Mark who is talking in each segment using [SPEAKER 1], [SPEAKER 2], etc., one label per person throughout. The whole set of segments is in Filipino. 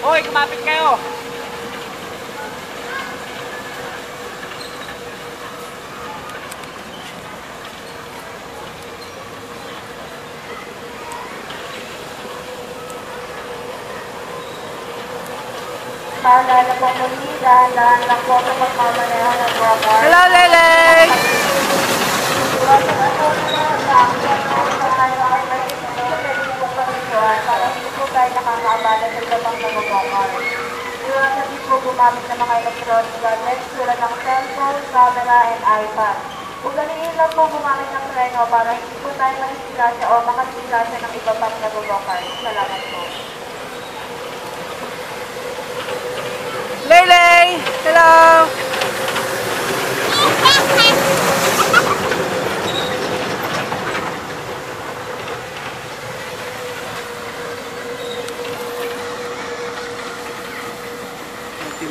[SPEAKER 1] Hoy, kumapit kayo!
[SPEAKER 2] Paalala po muli, dahan-dahan lang po sa pagmamaneho ng motor.
[SPEAKER 1] Hello, Lele!
[SPEAKER 2] Iwasan na po nyo sa akin na tayo ang emergency na pwede po pagkisuan para hindi po tayo nakakaabala sa labang ng motor. Iwasan din po gumamit ng mga electronic gadgets tulad ng cellphone, camera, and iPad. Ugaliin lang po gumamit ng treno para hindi po tayo makisilasya o makasilasya ng iba pang nag-walker. Salamat po.
[SPEAKER 1] Lele! Hello!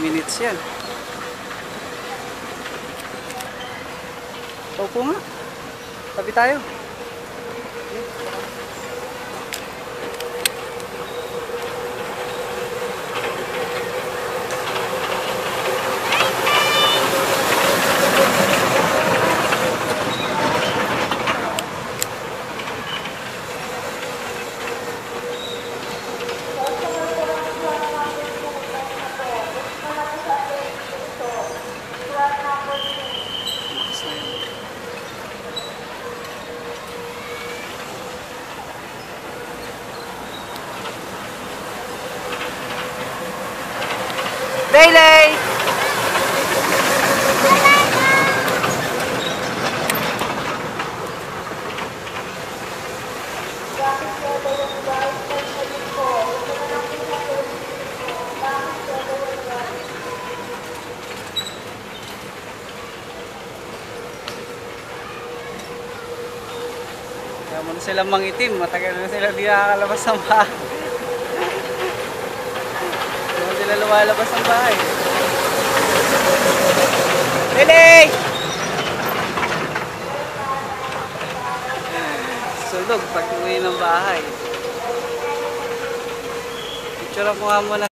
[SPEAKER 1] Minutes yan. Opo nga. Tabi tayo. Lele! Kaya mo na silang mangitim, matagal na sila di nakakalabas ng bahay. Hindi na sila lumalabas ng bahay. Lele! Sulog pag uwi ng bahay. Picture mo nga muna.